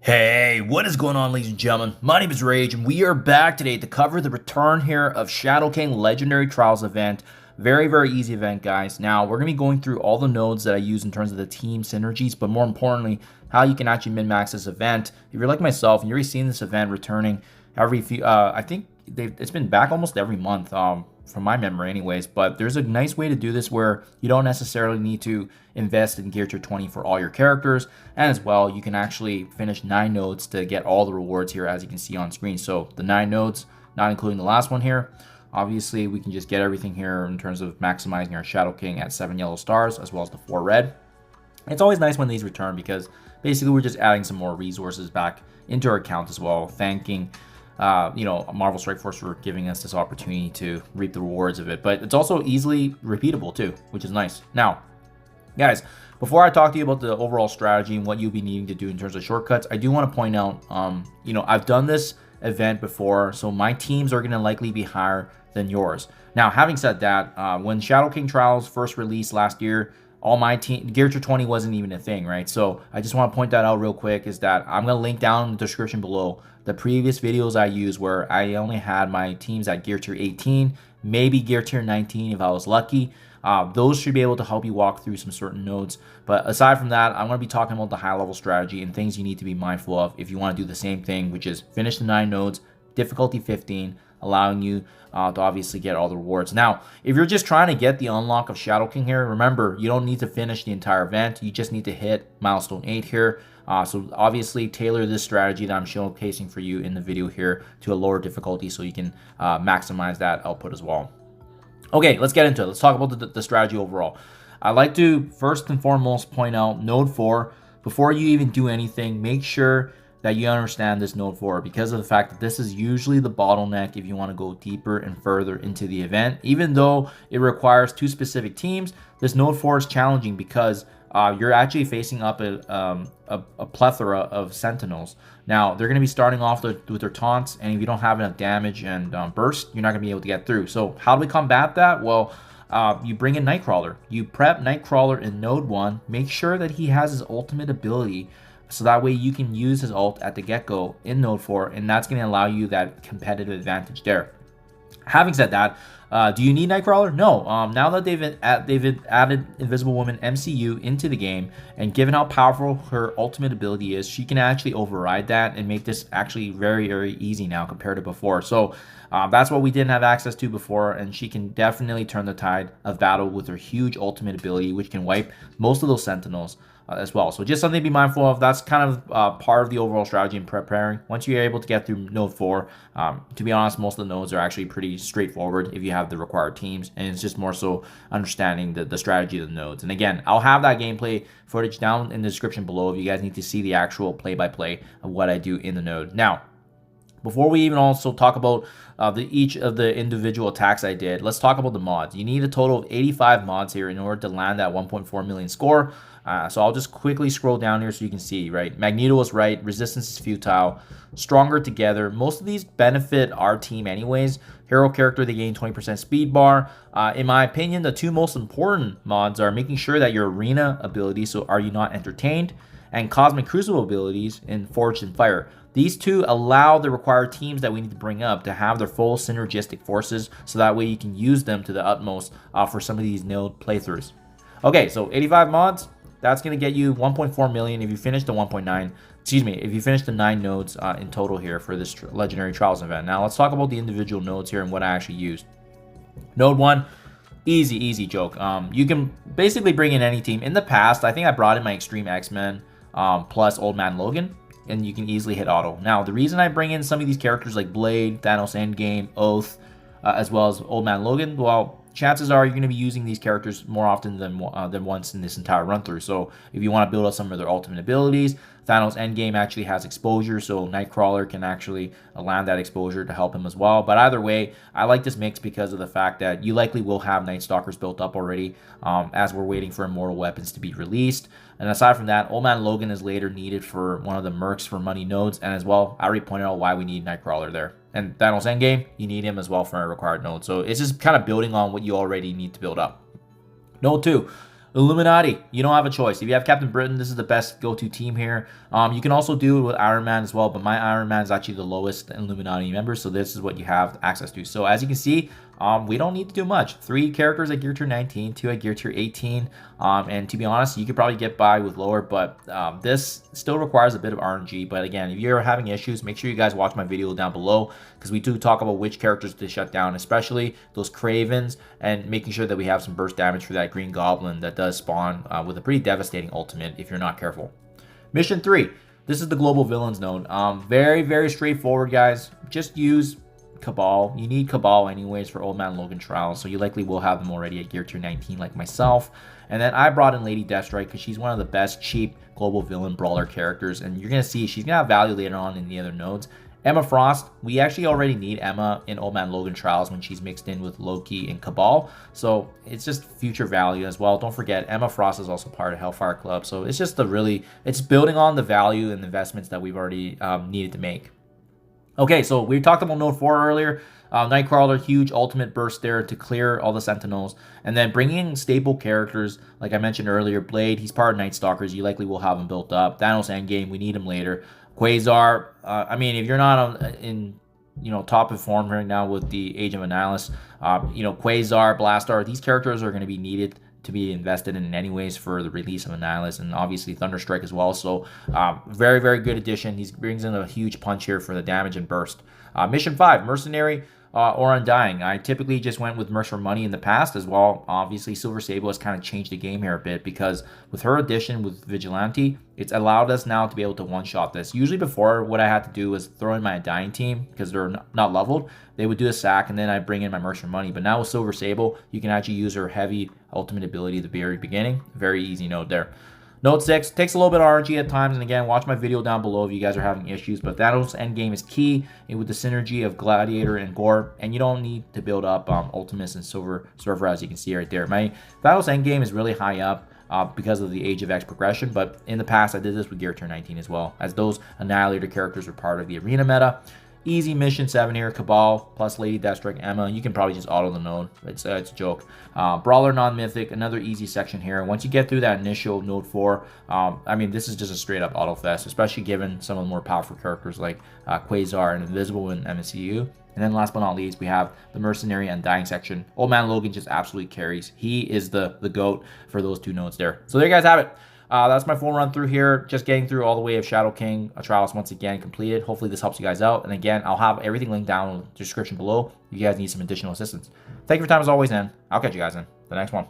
Hey, what is going on, ladies and gentlemen? My name is Rayge, and we are back today to cover the return here of Shadow King Legendary Trials event. Very, very easy event, guys. Now, we're going to be going through all the nodes that I use in terms of the team synergies, but more importantly, how you can actually min-max this event. If you're like myself and you're already seeing this event returning every few, I think it's been back almost every month, from my memory anyways, but there's a nice way to do this where you don't necessarily need to invest in Gear Tier 20 for all your characters, and as well, you can actually finish 9 nodes to get all the rewards here, as you can see on screen. So the 9 nodes, not including the last one here, obviously we can just get everything here in terms of maximizing our Shadow King at 7 yellow stars, as well as the 4 red. It's always nice when these return because basically we're just adding some more resources back into our account as well, thanking Marvel Strike Force for giving us this opportunity to reap the rewards of it. But it's also easily repeatable too, which is nice. Now, guys, before I talk to you about the overall strategy and what you'll be needing to do in terms of shortcuts, I do want to point out, I've done this event before, so my teams are going to likely be higher than yours. Now, having said that, when Shadow King Trials first released last year, all my team, Gear Tier 20 wasn't even a thing, right? So I just want to point that out real quick, is that I'm going to link down in the description below the previous videos I used where I only had my teams at Gear Tier 18, maybe Gear Tier 19 if I was lucky. Those should be able to help you walk through some certain nodes. But aside from that, I'm going to be talking about the high-level strategy and things you need to be mindful of if you want to do the same thing, which is finish the 9 nodes, difficulty 15, allowing you to obviously get all the rewards. Now, if you're just trying to get the unlock of Shadow King here, remember, you don't need to finish the entire event. You just need to hit milestone 8 here. So obviously tailor this strategy that I'm showcasing for you in the video here to a lower difficulty so you can maximize that output as well. Okay, let's get into it. Let's talk about the strategy overall. I like to first and foremost point out node 4. Before you even do anything, make sure that you understand this node 4, because of the fact that this is usually the bottleneck if you want to go deeper and further into the event. Even though it requires 2 specific teams, this node 4 is challenging because you're actually facing up a plethora of sentinels. Now, they're going to be starting off with their taunts, and if you don't have enough damage and burst, you're not going to be able to get through. So how do we combat that? Well, you bring in Nightcrawler. You prep Nightcrawler in node 1. Make sure that he has his ultimate ability, so that way you can use his ult at the get-go in node 4, and that's going to allow you that competitive advantage there. Having said that, do you need Nightcrawler? No. Now that they've added Invisible Woman MCU into the game, and given how powerful her ultimate ability is, she can actually override that and make this actually very, very easy now compared to before. So that's what we didn't have access to before, and she can definitely turn the tide of battle with her huge ultimate ability, which can wipe most of those sentinels as well. So just something to be mindful of. That's kind of part of the overall strategy in preparing. Once you're able to get through node 4, to be honest, most of the nodes are actually pretty straightforward if you have the required teams, and it's just more so understanding the strategy of the nodes. And again, I'll have that gameplay footage down in the description below if you guys need to see the actual play-by-play of what I do in the node. Now, before we even also talk about each of the individual attacks I did, let's talk about the mods. You need a total of 85 mods here in order to land that 1.4 million score. So I'll just quickly scroll down here so you can see, right? Magneto is right, resistance is futile, stronger together. Most of these benefit our team anyways. Hero character, they gain 20% speed bar. In my opinion, the 2 most important mods are making sure that your arena ability, so Are You Not Entertained, and Cosmic Crucible abilities in Forged in Fire. These 2 allow the required teams that we need to bring up to have their full synergistic forces, so that way you can use them to the utmost for some of these node playthroughs. Okay, so 85 mods. That's going to get you 1.4 million if you finish the 1.9, if you finish the 9 nodes in total here for this Legendary Trials event. Now, let's talk about the individual nodes here and what I actually used. Node 1, easy joke. You can basically bring in any team. In the past, I think I brought in my Extreme X-Men plus Old Man Logan, and you can easily hit auto. Now, the reason I bring in some of these characters like Blade, Thanos Endgame, Oath, as well as Old Man Logan, well, chances are you're going to be using these characters more often than once in this entire run through. So if you want to build up some of their ultimate abilities, Thanos Endgame actually has exposure, so Nightcrawler can actually land that exposure to help him as well. But either way, I like this mix because of the fact that you likely will have Night Stalkers built up already as we're waiting for Immortal Weapons to be released. And aside from that, Old Man Logan is later needed for one of the Mercs for money nodes, and as well, I already pointed out why we need Nightcrawler there. And Thanos Endgame, you need him as well for a required node. So it's just kind of building on what you already need to build up. Node 2. Illuminati, you don't have a choice. If you have Captain Britain, this is the best go-to team here. You can also do it with Iron Man as well, but my Iron Man is actually the lowest Illuminati member, so this is what you have access to. So as you can see, we don't need to do much. 3 characters at gear tier 19, 2 at gear tier 18, and to be honest, you could probably get by with lower, but this still requires a bit of RNG. But again, if you're having issues, make sure you guys watch my video down below, because we do talk about which characters to shut down, especially those Cravens, and making sure that we have some burst damage for that Green Goblin that does spawn with a pretty devastating ultimate if you're not careful. Mission 3. This is the global villains node. Very, very straightforward, guys. Just use Cabal. You need Cabal anyways for Old Man Logan trials, so you likely will have them already at gear tier 19 like myself. And then I brought in Lady Deathstrike because she's one of the best cheap global villain brawler characters, and you're going to see she's going to have value later on in the other nodes. Emma Frost, we actually already need Emma in Old Man Logan trials when she's mixed in with Loki and Cabal, so it's just future value as well. Don't forget, Emma Frost is also part of Hellfire Club, so it's just it's building on the value and investments that we've already needed to make. Okay, so we talked about Node 4 earlier. Nightcrawler, huge ultimate burst there to clear all the Sentinels. And then bringing in staple characters, like I mentioned earlier, Blade, he's part of Night Stalkers. You likely will have him built up. Thanos Endgame, we need him later. Quasar, I mean, if you're not in top of form right now with the Age of Annihilus, Quasar, Blastar, these characters are going to be needed to be invested in anyways for the release of Annihilus, and obviously Thunderstrike as well. So very, very good addition. He brings in a huge punch here for the damage and burst. Mission 5, Mercenary or Undying. I typically just went with Merc for money in the past as well. Obviously, Silver Sable has kind of changed the game here a bit, because with her addition with Vigilante, it's allowed us now to be able to one-shot this. Usually before, what I had to do was throw in my Undying team because they're not leveled. They would do a sack, and then I bring in my Merc for money. But now with Silver Sable, you can actually use her heavy ultimate ability at the very beginning. Very easy node there. Node 6 takes a little bit of RNG at times, and again, watch my video down below if you guys are having issues, but Thanos Endgame is key with the synergy of Gladiator and Gore, and you don't need to build up Ultimus and Silver Surfer, as you can see right there. My Thanos Endgame is really high up because of the Age of X progression, but in the past I did this with Gear Tier 19 as well, as those Annihilator characters are part of the arena meta. Easy mission 7 here, Cabal plus Lady Deathstrike, Emma. You can probably just auto the node. It's a joke. Brawler non-mythic, another easy section here. Once you get through that initial node 4, I mean, this is just a straight up auto fest, especially given some of the more powerful characters like Quasar and Invisible in MSCU. And then last but not least, we have the Mercenary and Dying section. Old Man Logan just absolutely carries. He is the GOAT for those 2 nodes there. So there you guys have it. That's my full run through here, just getting through all the way of Shadow King Trials once again completed. Hopefully this helps you guys out, and again, I'll have everything linked down in the description below if you guys need some additional assistance. Thank you for your time as always, and I'll catch you guys in the next one.